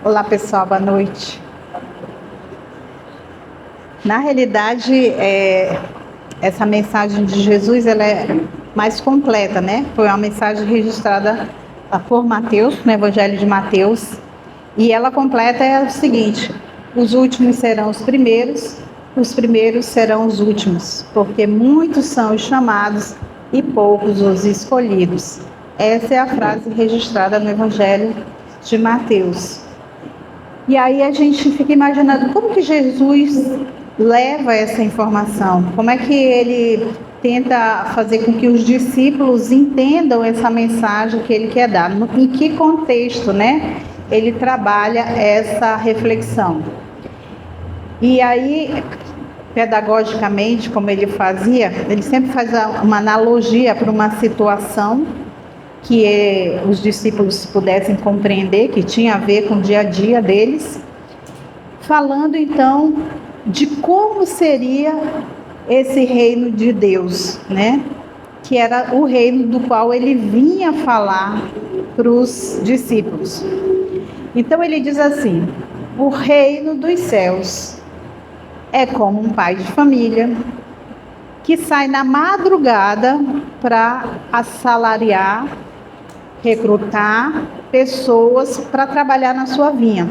Olá pessoal, boa noite. Na realidade, essa mensagem de Jesus ela é mais completa, né? Foi uma mensagem registrada por Mateus, no Evangelho de Mateus. E ela completa é o seguinte: os últimos serão os primeiros serão os últimos, porque muitos são os chamados e poucos os escolhidos. Essa é a frase registrada no Evangelho de Mateus. E aí a gente fica imaginando como que Jesus leva essa informação, como é que ele tenta fazer com que os discípulos entendam essa mensagem que ele quer dar, em que contexto, né? Ele trabalha essa reflexão. E aí, pedagogicamente, como ele fazia, ele sempre faz uma analogia para uma situação que os discípulos pudessem compreender, que tinha a ver com o dia a dia deles, falando então de como seria esse reino de Deus, né? Que era o reino do qual ele vinha falar para os discípulos. Então ele diz assim: o reino dos céus é como um pai de família que sai na madrugada para assalariar, recrutar pessoas para trabalhar na sua vinha.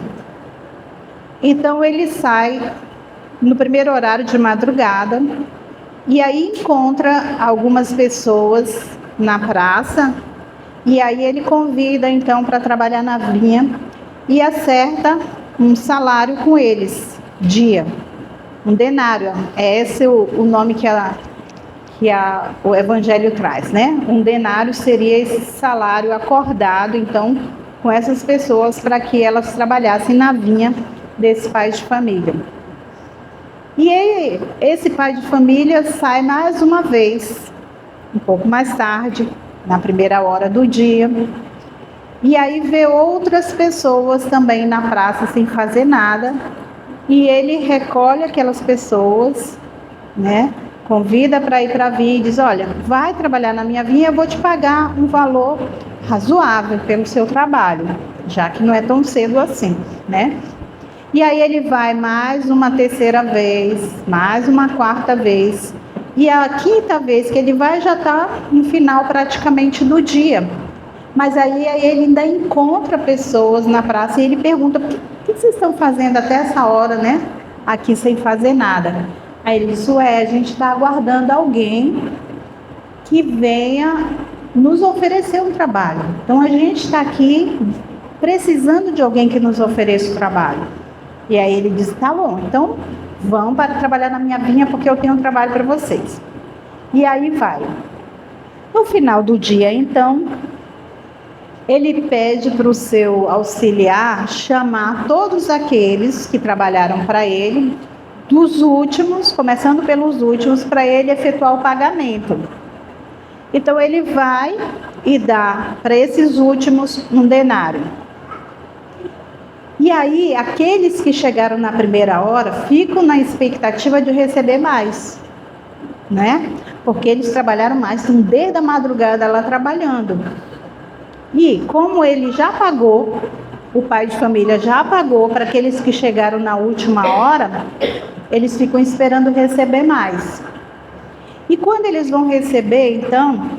Então ele sai no primeiro horário de madrugada e aí encontra algumas pessoas na praça e aí ele convida então para trabalhar na vinha e acerta um salário com eles, dia, um denário. É esse o nome que o Evangelho traz, né? Um denário seria esse salário acordado, então, com essas pessoas para que elas trabalhassem na vinha desse pai de família. E aí, esse pai de família sai mais uma vez, um pouco mais tarde, na primeira hora do dia, e aí vê outras pessoas também na praça sem fazer nada, e ele recolhe aquelas pessoas, né? Convida para ir para a vinha e diz: olha, vai trabalhar na minha vinha, eu vou te pagar um valor razoável pelo seu trabalho, já que não é tão cedo assim, né? E aí ele vai mais uma terceira vez, mais uma quarta vez, e a quinta vez que ele vai já está no final praticamente do dia. Mas aí ele ainda encontra pessoas na praça e ele pergunta: o que vocês estão fazendo até essa hora, né? Aqui sem fazer nada. Aí ele diz: a gente está aguardando alguém que venha nos oferecer um trabalho. Então a gente está aqui precisando de alguém que nos ofereça o trabalho. E aí ele diz: tá bom, então vão para trabalhar na minha vinha porque eu tenho um trabalho para vocês. E aí vai. No final do dia, então, ele pede para o seu auxiliar chamar todos aqueles que trabalharam para ele, dos últimos, começando pelos últimos, para ele efetuar o pagamento. Então ele vai e dá para esses últimos um denário. E aí, aqueles que chegaram na primeira hora ficam na expectativa de receber mais, né? Porque eles trabalharam mais, estão desde a madrugada lá trabalhando. E como ele já pagou, o pai de família já pagou para aqueles que chegaram na última hora, eles ficam esperando receber mais. E quando eles vão receber, então,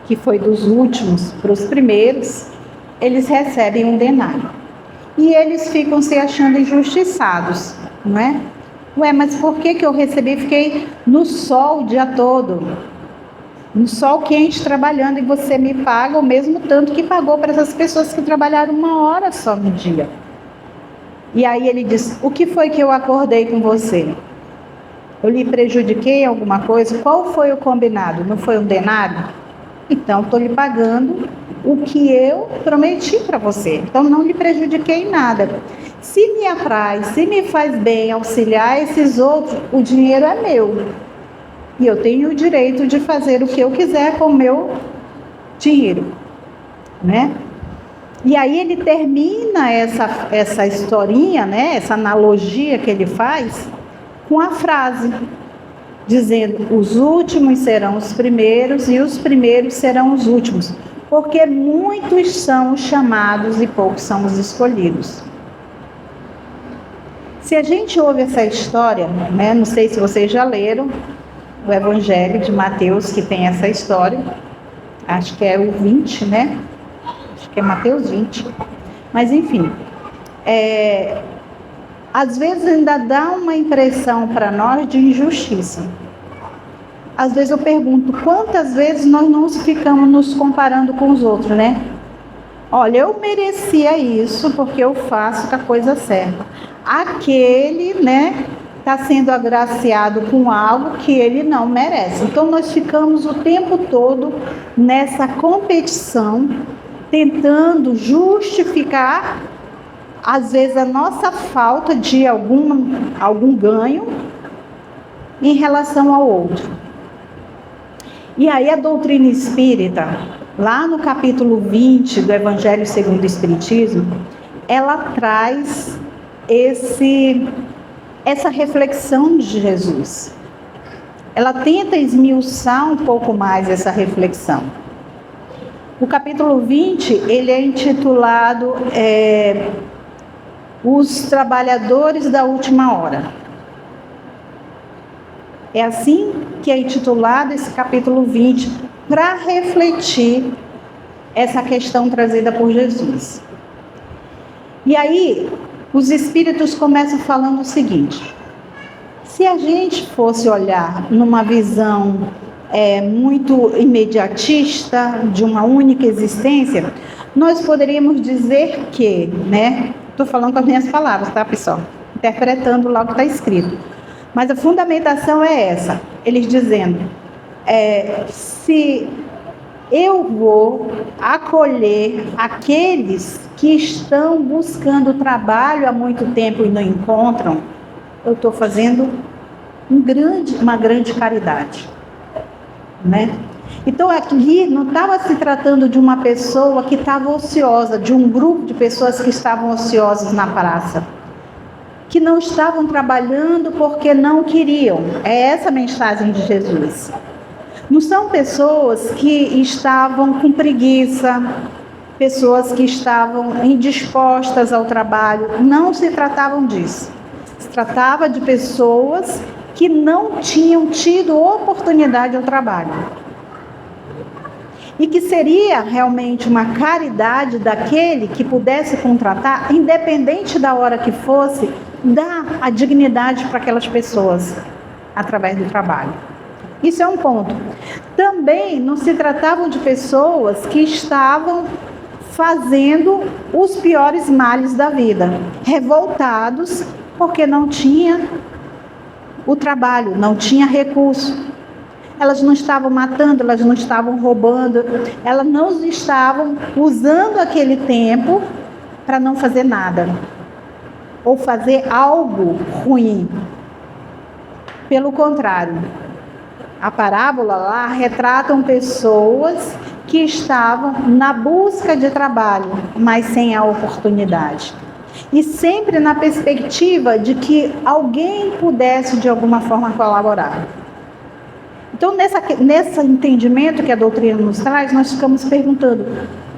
que foi dos últimos para os primeiros, eles recebem um denário. E eles ficam se achando injustiçados, não é? Mas por que eu recebi? Fiquei no sol o dia todo, no sol quente trabalhando, e você me paga o mesmo tanto que pagou para essas pessoas que trabalharam uma hora só no dia. E aí ele diz: o que foi que eu acordei com você? Eu lhe prejudiquei em alguma coisa? Qual foi o combinado? Não foi um denário? Então estou lhe pagando o que eu prometi para você. Então não lhe prejudiquei em nada. Se me apraz, se me faz bem auxiliar esses outros, o dinheiro é meu. E eu tenho o direito de fazer o que eu quiser com o meu dinheiro, né? E aí ele termina essa historinha, né? Essa analogia que ele faz com a frase, dizendo: os últimos serão os primeiros e os primeiros serão os últimos, porque muitos são os chamados e poucos são os escolhidos. Se a gente ouve essa história, né, não sei se vocês já leram o Evangelho de Mateus, que tem essa história, acho que é o 20, né? Acho que é Mateus 20. Mas, enfim, às vezes ainda dá uma impressão para nós de injustiça. Às vezes eu pergunto, quantas vezes nós não ficamos nos comparando com os outros, né? Olha, eu merecia isso porque eu faço a coisa certa. Aquele, né, está sendo agraciado com algo que ele não merece. Então nós ficamos o tempo todo nessa competição, tentando justificar, às vezes, a nossa falta de algum ganho em relação ao outro. E aí a doutrina espírita, lá no capítulo 20 do Evangelho segundo o Espiritismo, ela traz essa reflexão de Jesus. Ela tenta esmiuçar um pouco mais essa reflexão. O capítulo 20, ele é intitulado Os Trabalhadores da Última Hora. É assim que é intitulado esse capítulo 20, para refletir essa questão trazida por Jesus. E aí, os espíritos começam falando o seguinte: se a gente fosse olhar numa visão muito imediatista, de uma única existência, nós poderíamos dizer que, né? Estou falando com as minhas palavras, tá, pessoal? Interpretando lá o que está escrito. Mas a fundamentação é essa, eles dizendo, se eu vou acolher aqueles que estão buscando trabalho há muito tempo e não encontram, eu estou fazendo uma grande caridade, né? Então aqui não estava se tratando de uma pessoa que estava ociosa, de um grupo de pessoas que estavam ociosas na praça, que não estavam trabalhando porque não queriam. É essa a mensagem de Jesus. Não são pessoas que estavam com preguiça, pessoas que estavam indispostas ao trabalho. Não se tratavam disso. Se tratava de pessoas que não tinham tido oportunidade ao trabalho. E que seria realmente uma caridade daquele que pudesse contratar, independente da hora que fosse, dar a dignidade para aquelas pessoas através do trabalho. Isso é um ponto. Também não se tratavam de pessoas que estavam fazendo os piores males da vida, revoltados porque não tinha o trabalho, não tinha recurso. Elas não estavam matando, elas não estavam roubando, elas não estavam usando aquele tempo para não fazer nada ou fazer algo ruim. Pelo contrário, a parábola lá retratam pessoas que estavam na busca de trabalho, mas sem a oportunidade. E sempre na perspectiva de que alguém pudesse de alguma forma colaborar. Então, nesse entendimento que a doutrina nos traz, nós ficamos perguntando,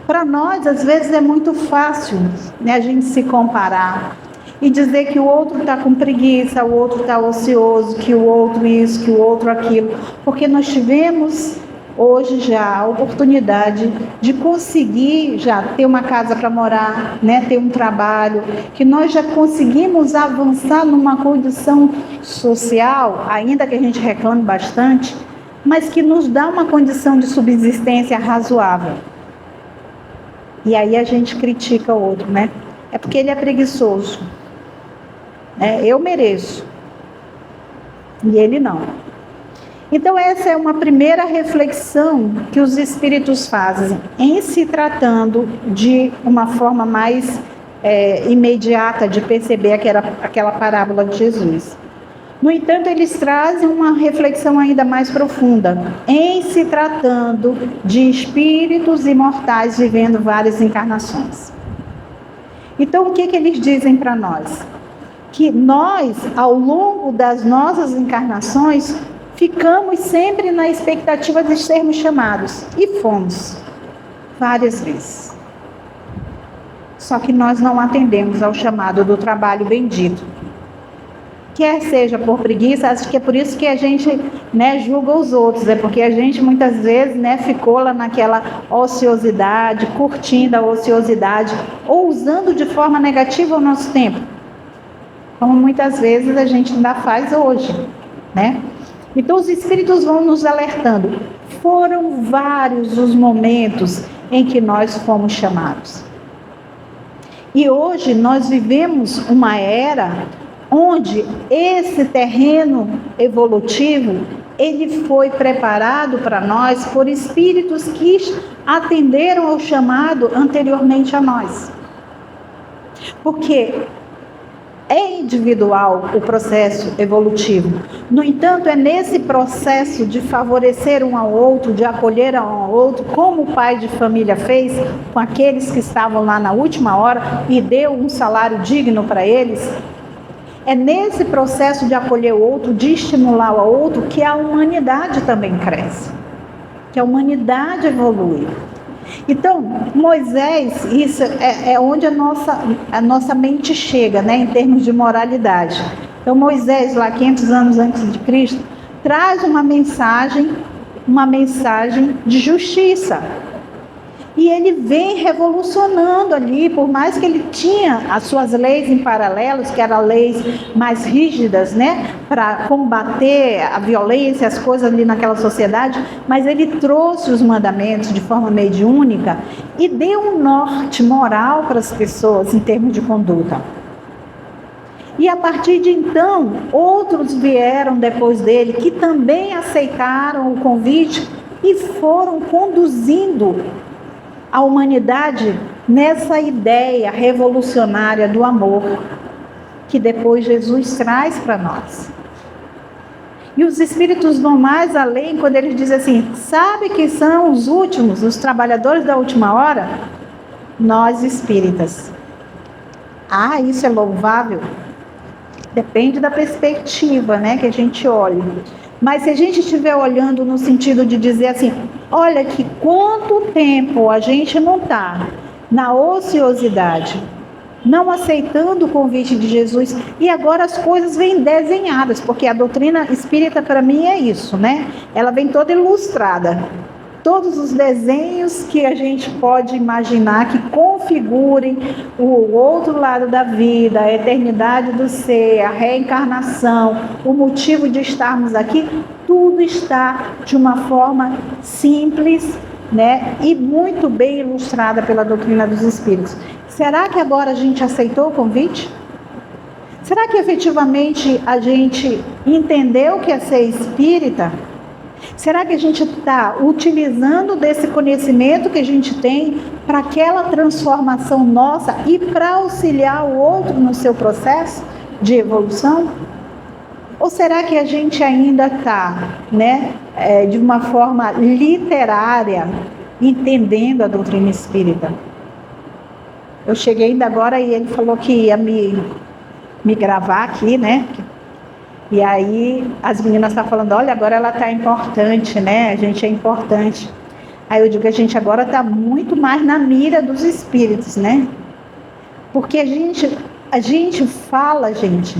para nós, às vezes, é muito fácil, né, a gente se comparar e dizer que o outro está com preguiça, o outro está ocioso, que o outro isso, que o outro aquilo, porque nós tivemos hoje já a oportunidade de conseguir já ter uma casa para morar, né, ter um trabalho, que nós já conseguimos avançar numa condição social, ainda que a gente reclame bastante, mas que nos dá uma condição de subsistência razoável. E aí a gente critica o outro, né? É porque ele é preguiçoso. Eu mereço. E ele não. Então essa é uma primeira reflexão que os espíritos fazem em se tratando de uma forma mais imediata de perceber aquela parábola de Jesus. No entanto, eles trazem uma reflexão ainda mais profunda em se tratando de espíritos imortais vivendo várias encarnações. Então, o que eles dizem para nós? Que nós, ao longo das nossas encarnações, ficamos sempre na expectativa de sermos chamados. E fomos, várias vezes. Só que nós não atendemos ao chamado do trabalho bendito. quer seja por preguiça, acho que é por isso que a gente, né, julga os outros, é porque a gente muitas vezes, né, ficou lá naquela ociosidade, curtindo a ociosidade, ou usando de forma negativa o nosso tempo, como muitas vezes a gente ainda faz hoje, né? Então os Espíritos vão nos alertando. Foram vários os momentos em que nós fomos chamados. E hoje nós vivemos uma era onde esse terreno evolutivo, ele foi preparado para nós por espíritos que atenderam ao chamado anteriormente a nós. Porque é individual o processo evolutivo. No entanto, é nesse processo de favorecer um ao outro, de acolher um ao outro, como o pai de família fez com aqueles que estavam lá na última hora e deu um salário digno para eles. É nesse processo de acolher o outro, de estimular o outro, que a humanidade também cresce, que a humanidade evolui. Então, Moisés, isso é onde a nossa mente chega, né, em termos de moralidade. Então, Moisés, lá 500 anos antes de Cristo, traz uma mensagem de justiça. E ele vem revolucionando ali, por mais que ele tinha as suas leis em paralelos, que eram leis mais rígidas, né, para combater a violência, as coisas ali naquela sociedade, mas ele trouxe os mandamentos de forma mediúnica e deu um norte moral para as pessoas em termos de conduta. E a partir de então, outros vieram depois dele, que também aceitaram o convite e foram conduzindo a humanidade nessa ideia revolucionária do amor, que depois Jesus traz para nós. E os Espíritos vão mais além quando eles dizem assim, sabe quem são os últimos, os trabalhadores da última hora? Nós espíritas. Ah, isso é louvável? Depende da perspectiva, né, que a gente olha. Mas se a gente estiver olhando no sentido de dizer assim, olha que quanto tempo a gente não está na ociosidade, não aceitando o convite de Jesus, e agora as coisas vêm desenhadas, porque a doutrina espírita para mim é isso, né? Ela vem toda ilustrada. Todos os desenhos que a gente pode imaginar que configurem o outro lado da vida, a eternidade do ser, a reencarnação, o motivo de estarmos aqui, tudo está de uma forma simples, né, e muito bem ilustrada pela doutrina dos Espíritos. Será que agora a gente aceitou o convite? Será que efetivamente a gente entendeu o que é ser espírita? Será que a gente está utilizando desse conhecimento que a gente tem para aquela transformação nossa e para auxiliar o outro no seu processo de evolução? Ou será que a gente ainda está, né, de uma forma literária, entendendo a doutrina espírita? Eu cheguei ainda agora e ele falou que ia me gravar aqui, né? E aí as meninas estão falando, olha, agora ela está importante, né? A gente é importante. Aí eu digo que a gente agora está muito mais na mira dos espíritos, né? Porque a gente fala, gente,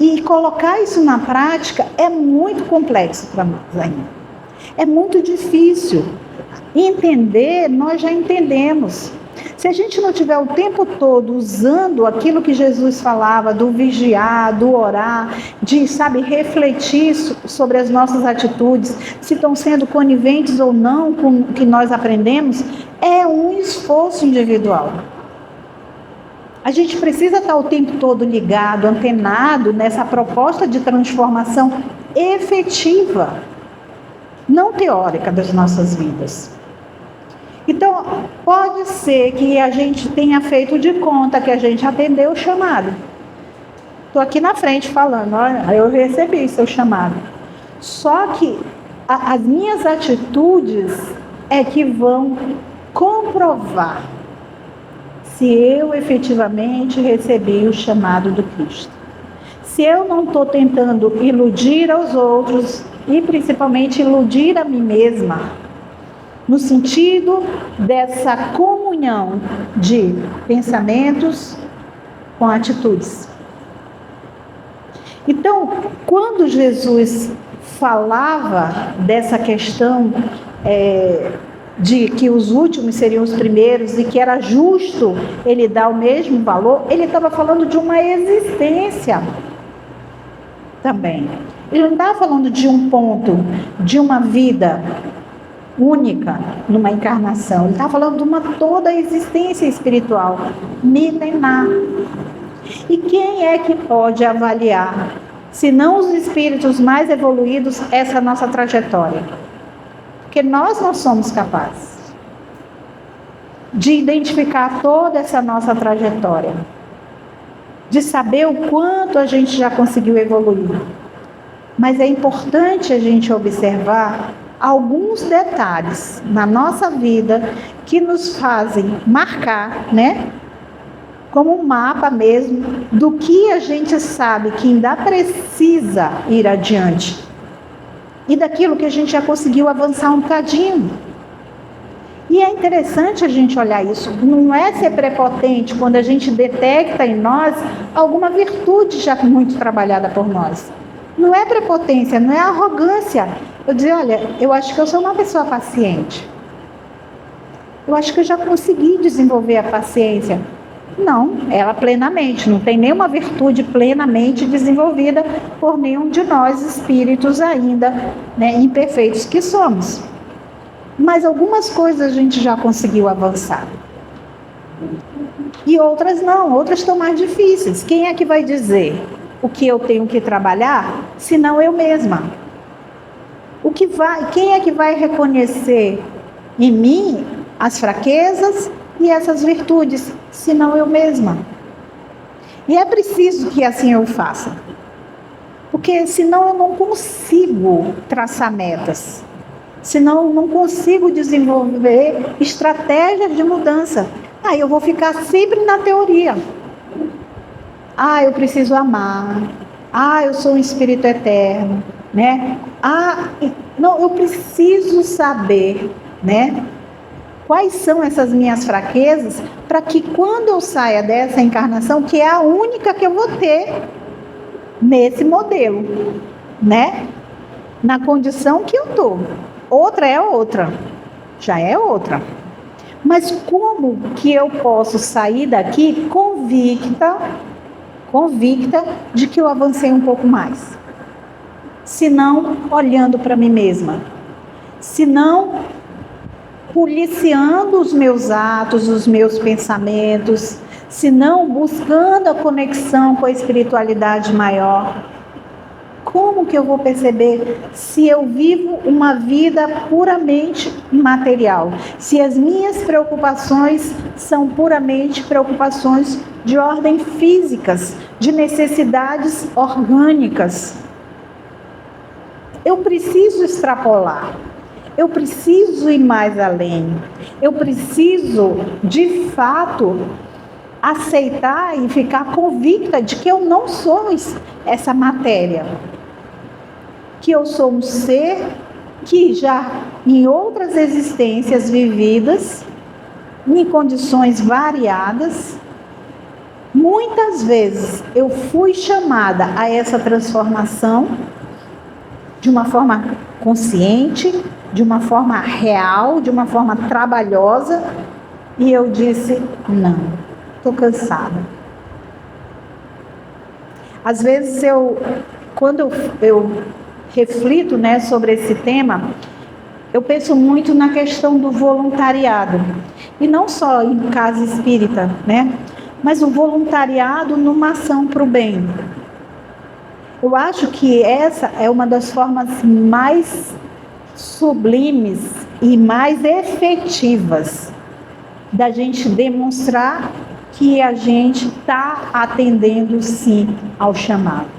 e colocar isso na prática é muito complexo para nós ainda. É muito difícil. Entender, nós já entendemos. Se a gente não tiver o tempo todo usando aquilo que Jesus falava, do vigiar, do orar, de, sabe, refletir sobre as nossas atitudes, se estão sendo coniventes ou não com o que nós aprendemos, é um esforço individual. A gente precisa estar o tempo todo ligado, antenado nessa proposta de transformação efetiva, não teórica das nossas vidas. Então, pode ser que a gente tenha feito de conta que a gente atendeu o chamado. Estou aqui na frente falando, olha, eu recebi seu chamado. Só que as minhas atitudes é que vão comprovar se eu efetivamente recebi o chamado do Cristo. Se eu não estou tentando iludir aos outros e principalmente iludir a mim mesma, no sentido dessa comunhão de pensamentos com atitudes. Então, quando Jesus falava dessa questão de que os últimos seriam os primeiros e que era justo ele dar o mesmo valor, ele estava falando de uma existência também. Ele não estava falando de um ponto, de uma vida única numa encarnação. Ele estava falando de uma toda existência espiritual, milenar. E quem é que pode avaliar, se não os espíritos mais evoluídos, essa nossa trajetória? Porque nós não somos capazes de identificar toda essa nossa trajetória, de saber o quanto a gente já conseguiu evoluir. Mas é importante a gente observar alguns detalhes na nossa vida que nos fazem marcar, né? Como um mapa mesmo do que a gente sabe que ainda precisa ir adiante e daquilo que a gente já conseguiu avançar um bocadinho. E é interessante a gente olhar isso. Não é ser prepotente quando a gente detecta em nós alguma virtude já muito trabalhada por nós. Não é prepotência, não é arrogância. Eu dizer, olha, eu acho que eu sou uma pessoa paciente. Eu acho que eu já consegui desenvolver a paciência. Não, ela plenamente, não tem nenhuma virtude plenamente desenvolvida por nenhum de nós espíritos ainda, né, imperfeitos que somos. Mas algumas coisas a gente já conseguiu avançar. E outras não, outras estão mais difíceis. Quem é que vai dizer o que eu tenho que trabalhar, se não eu mesma? Quem é que vai reconhecer em mim as fraquezas e essas virtudes, se não eu mesma? E é preciso que assim eu faça, porque senão eu não consigo traçar metas, senão eu não consigo desenvolver estratégias de mudança. Aí eu vou ficar sempre na teoria. Eu preciso amar. Eu sou um espírito eterno, né? Não, eu preciso saber, né? Quais são essas minhas fraquezas, para que quando eu saia dessa encarnação, que é a única que eu vou ter nesse modelo, né? Na condição que eu estou. Outra é outra, já é outra. Mas como que eu posso sair daqui convicta de que eu avancei um pouco mais? Se não olhando para mim mesma, se não policiando os meus atos, os meus pensamentos, se não buscando a conexão com a espiritualidade maior. Como que eu vou perceber se eu vivo uma vida puramente material? Se as minhas preocupações são puramente preocupações de ordem físicas, de necessidades orgânicas? Eu preciso extrapolar. Eu preciso ir mais além. Eu preciso, de fato, aceitar e ficar convicta de que eu não sou essa matéria. Que eu sou um ser que já em outras existências vividas, em condições variadas, muitas vezes eu fui chamada a essa transformação de uma forma consciente, de uma forma real, de uma forma trabalhosa, e eu disse, não, estou cansada. Às vezes quando eu reflito, né, sobre esse tema, eu penso muito na questão do voluntariado, e não só em casa espírita, né, mas o voluntariado numa ação para o bem. Eu acho que essa é uma das formas mais sublimes e mais efetivas da gente demonstrar que a gente está atendendo sim ao chamado.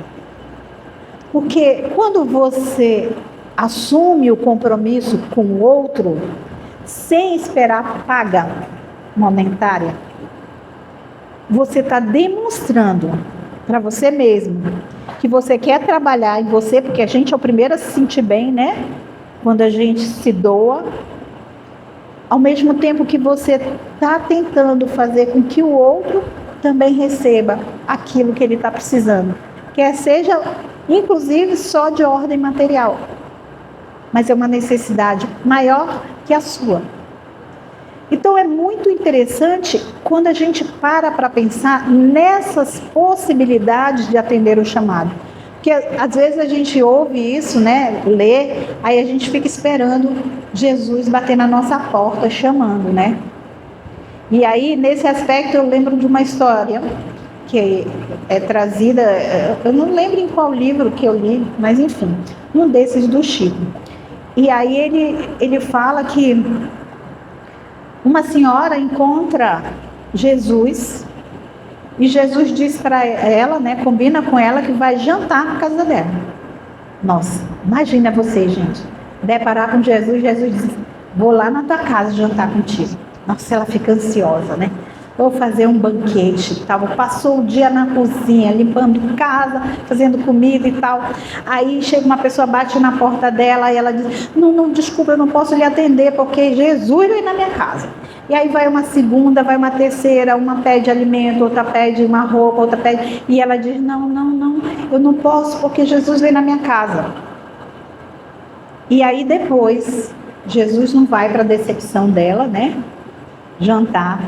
Porque quando você assume o compromisso com o outro, sem esperar paga monetária, você está demonstrando para você mesmo que você quer trabalhar em você, porque a gente é o primeiro a se sentir bem, né? Quando a gente se doa, ao mesmo tempo que você está tentando fazer com que o outro também receba aquilo que ele está precisando, quer seja, inclusive, só de ordem material. Mas é uma necessidade maior que a sua. Então é muito interessante quando a gente para pensar nessas possibilidades de atender o chamado. Porque às vezes a gente ouve isso, né, lê, aí a gente fica esperando Jesus bater na nossa porta, chamando, né? E aí, nesse aspecto, eu lembro de uma história que é trazida, eu não lembro em qual livro que eu li, mas enfim, um desses do Chico. E aí ele fala que uma senhora encontra Jesus e Jesus diz para ela, né, combina com ela que vai jantar na casa dela. Nossa, imagina você, gente, deparar com Jesus, Jesus diz, vou lá na tua casa jantar contigo. Nossa, ela fica ansiosa, né? Vou fazer um banquete e tal. Passou o dia na cozinha, limpando casa, fazendo comida e tal. Aí chega uma pessoa, bate na porta dela e ela diz, não, desculpa, eu não posso lhe atender porque Jesus veio na minha casa. E aí vai uma segunda, vai uma terceira, uma pede alimento, outra pede uma roupa, outra pede... E ela diz, não, eu não posso porque Jesus veio na minha casa. E aí depois, Jesus não vai para a decepção dela, né? Jantar.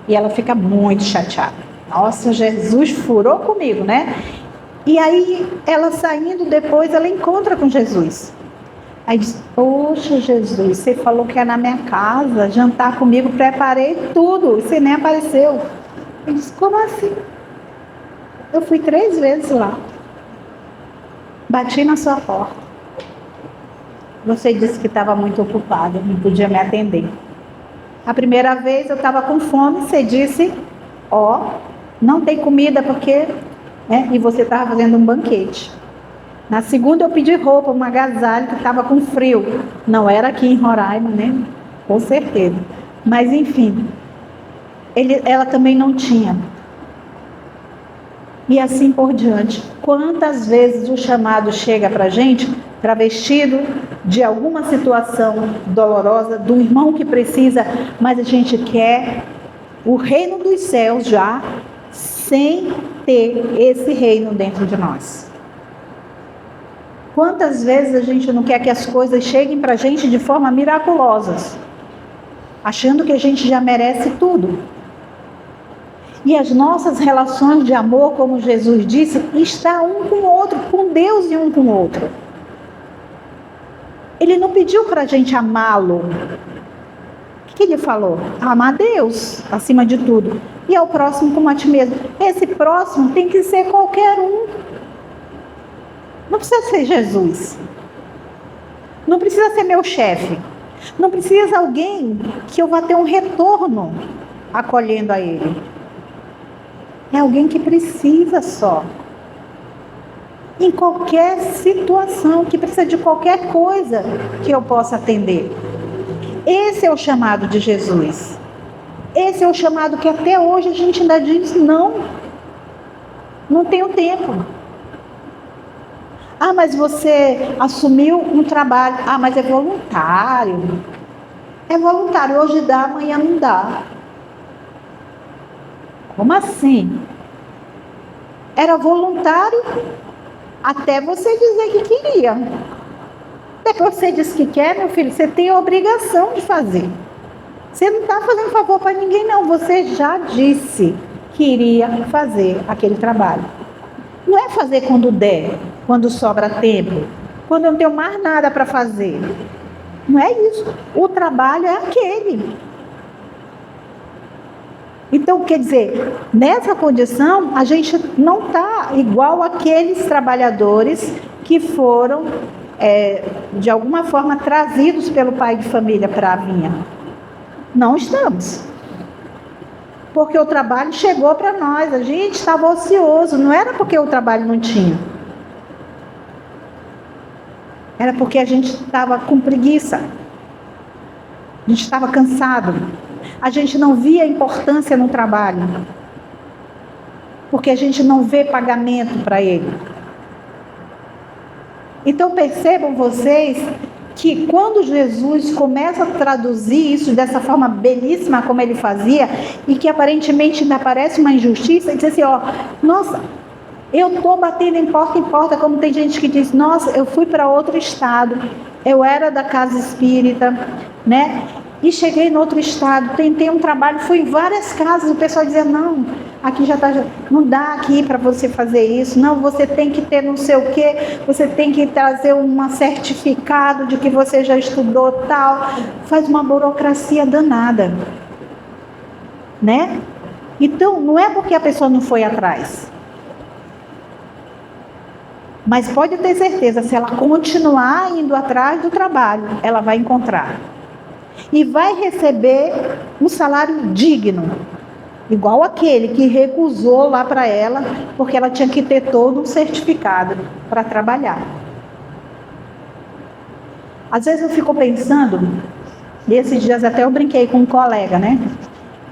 E ela fica muito chateada. Nossa, Jesus furou comigo, né? E aí, ela saindo depois, ela encontra com Jesus. Aí diz, poxa, Jesus, você falou que ia na minha casa, jantar comigo, preparei tudo, você nem apareceu. Ele disse, como assim? Eu fui 3 vezes lá. Bati na sua porta. Você disse que estava muito ocupada, não podia me atender. A primeira vez eu estava com fome, você disse, não tem comida porque... né? E você estava fazendo um banquete. Na segunda eu pedi roupa, um agasalho que estava com frio. Não era aqui em Roraima, né? Com certeza. Mas enfim, ela também não tinha. E assim por diante. Quantas vezes o chamado chega para a gente, travestido de alguma situação dolorosa, do irmão que precisa, mas a gente quer o reino dos céus já, sem ter esse reino dentro de nós. Quantas vezes a gente não quer que as coisas cheguem para a gente de forma miraculosas, achando que a gente já merece tudo. E as nossas relações de amor, como Jesus disse, está um com o outro, com Deus e um com o outro. Ele não pediu para a gente amá-lo. O que ele falou? Amar a Deus acima de tudo. E ao próximo como a ti mesmo. Esse próximo tem que ser qualquer um. Não precisa ser Jesus. Não precisa ser meu chefe. Não precisa alguém que eu vá ter um retorno acolhendo a ele. É alguém que precisa só. Em qualquer situação, que precisa de qualquer coisa que eu possa atender. Esse é o chamado de Jesus. Esse é o chamado que até hoje a gente ainda diz não tenho tempo. Mas você assumiu um trabalho. Mas é voluntário. É voluntário, hoje dá, amanhã não dá. Como assim? Era voluntário até você dizer que queria. Depois você diz que quer, meu filho, você tem a obrigação de fazer. Você não está fazendo favor para ninguém, não. Você já disse que iria fazer aquele trabalho. Não é fazer quando der, quando sobra tempo, quando eu não tenho mais nada para fazer. Não é isso. O trabalho é aquele. Então, quer dizer, nessa condição, a gente não está igual aqueles trabalhadores que foram, de alguma forma, trazidos pelo pai de família para a vinha. Não estamos. Porque o trabalho chegou para nós, a gente estava ocioso, não era porque o trabalho não tinha. Era porque a gente estava com preguiça. A gente estava cansado. A gente não via importância no trabalho. Porque a gente não vê pagamento para ele. Então percebam vocês que quando Jesus começa a traduzir isso dessa forma belíssima como ele fazia, e que aparentemente ainda parece uma injustiça, ele diz assim, nossa, Eu estou batendo em porta, como tem gente que diz, nossa, eu fui para outro estado, eu era da casa espírita, né? E cheguei em outro estado, tentei um trabalho, fui em várias casas, o pessoal dizia, não, aqui já está, não dá aqui para você fazer isso, não, você tem que ter não sei o quê, você tem que trazer um certificado de que você já estudou tal, faz uma burocracia danada, né? Então, não é porque a pessoa não foi atrás, mas pode ter certeza, se ela continuar indo atrás do trabalho, ela vai encontrar. E vai receber um salário digno, igual aquele que recusou lá para ela, porque ela tinha que ter todo um certificado para trabalhar. Às vezes eu fico pensando, e esses dias até eu brinquei com um colega, né?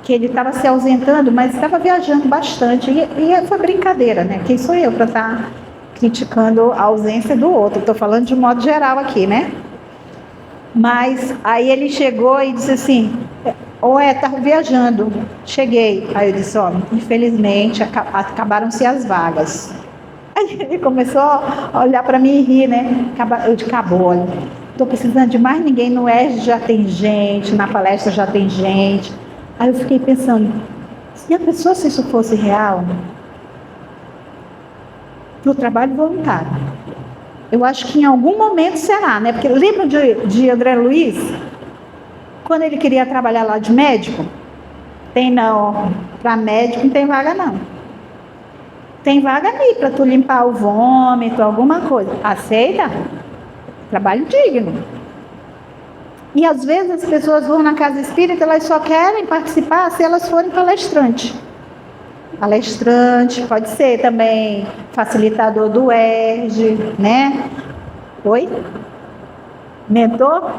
Que ele estava se ausentando, mas estava viajando bastante, e foi brincadeira, né? Quem sou eu para estar criticando a ausência do outro? Estou falando de modo geral aqui, né? Mas aí ele chegou e disse assim, estava viajando, cheguei. Aí eu disse, infelizmente acabaram-se as vagas. Aí ele começou a olhar para mim e rir, né? Eu disse, acabou, olha, estou precisando de mais ninguém, no ERJ já tem gente, na palestra já tem gente. Aí eu fiquei pensando, se a pessoa, se isso fosse real, no trabalho voluntário, eu acho que em algum momento será, né? Porque lembra de André Luiz? Quando ele queria trabalhar lá de médico? Tem não, para médico não tem vaga não. Tem vaga ali para tu limpar o vômito, alguma coisa. Aceita? Trabalho digno. E às vezes as pessoas vão na casa espírita, elas só querem participar se elas forem palestrantes. Palestrante, pode ser também facilitador do ERJ, né? Oi? Mentor?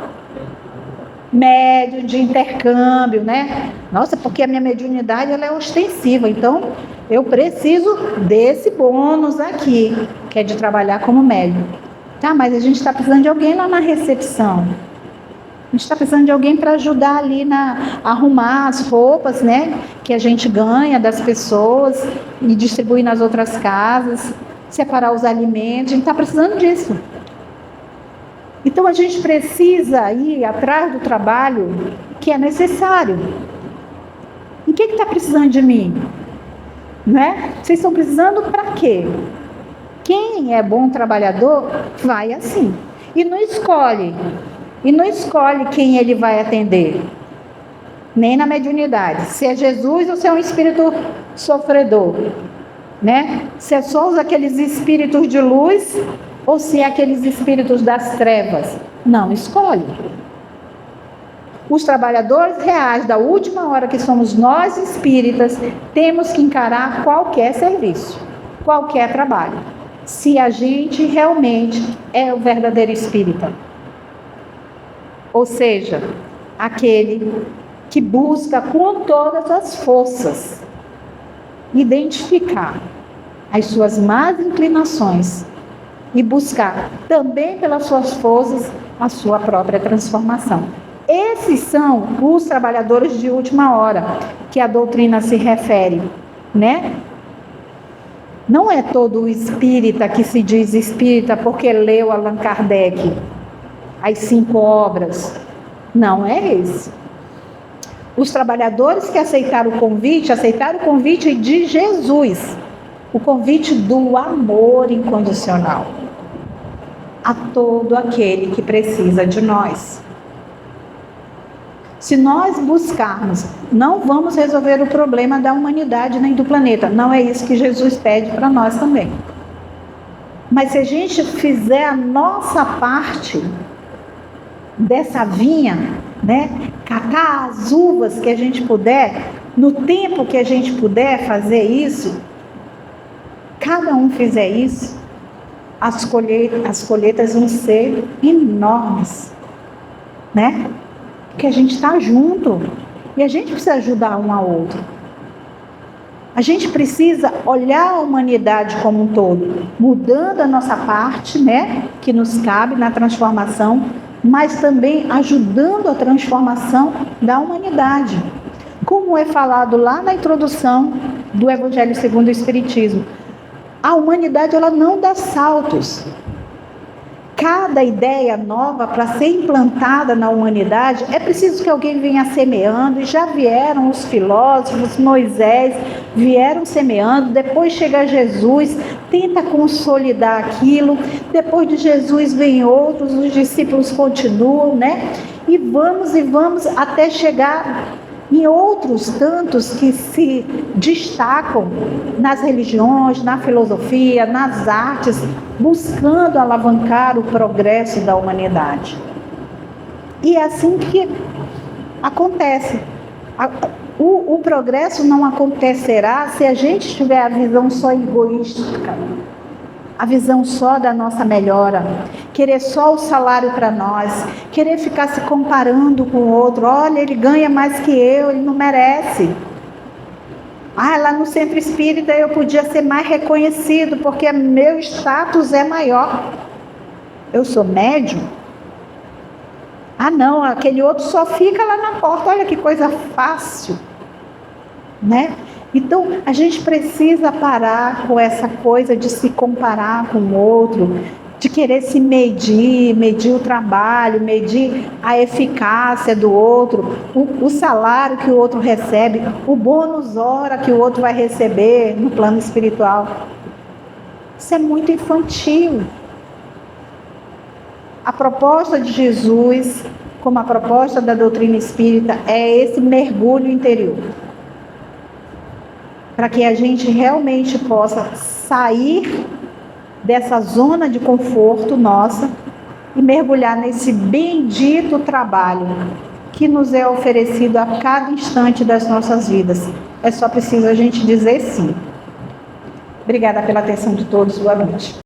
Médium de intercâmbio, né? Nossa, porque a minha mediunidade ela é ostensiva, então eu preciso desse bônus aqui, que é de trabalhar como médium. Tá, mas a gente está precisando de alguém lá na recepção. A gente está precisando de alguém para ajudar ali a arrumar as roupas, né? Que a gente ganha das pessoas e distribuir nas outras casas, separar os alimentos. A gente está precisando disso. Então a gente precisa ir atrás do trabalho que é necessário. E quem está precisando de mim? Né? Vocês estão precisando para quê? Quem é bom trabalhador vai assim. E não escolhe quem ele vai atender, nem na mediunidade, se é Jesus ou se é um espírito sofredor, né? Se é só aqueles espíritos de luz ou se é aqueles espíritos das trevas. Não escolhe. Os trabalhadores reais da última hora, que somos nós espíritas, temos que encarar qualquer serviço, qualquer trabalho, se a gente realmente é o verdadeiro espírita. Ou seja, aquele que busca com todas as forças identificar as suas más inclinações e buscar também pelas suas forças a sua própria transformação. Esses são os trabalhadores de última hora que a doutrina se refere, né? Não é todo espírita que se diz espírita porque leu Allan Kardec, as 5 obras. Não é esse. Os trabalhadores que aceitaram o convite de Jesus, o convite do amor incondicional a todo aquele que precisa de nós. Se nós buscarmos, não vamos resolver o problema da humanidade nem do planeta. Não é isso que Jesus pede para nós também. Mas se a gente fizer a nossa parte dessa vinha, né, catar as uvas que a gente puder, no tempo que a gente puder fazer isso, cada um fizer isso, as colheitas vão ser enormes, né? Porque a gente está junto e a gente precisa ajudar um ao outro. A gente precisa olhar a humanidade como um todo, mudando a nossa parte, né, que nos cabe na transformação, mas também ajudando a transformação da humanidade. Como é falado lá na introdução do Evangelho segundo o Espiritismo, A humanidade, ela não dá saltos. Cada ideia nova para ser implantada na humanidade, é preciso que alguém venha semeando, e já vieram os filósofos, Moisés, vieram semeando, depois chega Jesus, tenta consolidar aquilo, depois de Jesus vem outros, os discípulos continuam, né? E vamos até chegar em outros tantos que se destacam nas religiões, na filosofia, nas artes, buscando alavancar o progresso da humanidade. E é assim que acontece. O progresso não acontecerá se a gente tiver a visão só egoística, a visão só da nossa melhora, querer só o salário para nós, querer ficar se comparando com o outro. Olha, ele ganha mais que eu, ele não merece. Lá no centro espírita eu podia ser mais reconhecido, porque meu status é maior. Eu sou médium. Não, aquele outro só fica lá na porta. Olha que coisa fácil, né? Então, a gente precisa parar com essa coisa de se comparar com o outro, de querer se medir o trabalho, medir a eficácia do outro, o salário que o outro recebe, o bônus hora que o outro vai receber no plano espiritual. Isso é muito infantil. A proposta de Jesus, como a proposta da doutrina espírita, é esse mergulho interior, para que a gente realmente possa sair dessa zona de conforto nossa e mergulhar nesse bendito trabalho que nos é oferecido a cada instante das nossas vidas. É só preciso a gente dizer sim. Obrigada pela atenção de todos. Boa noite.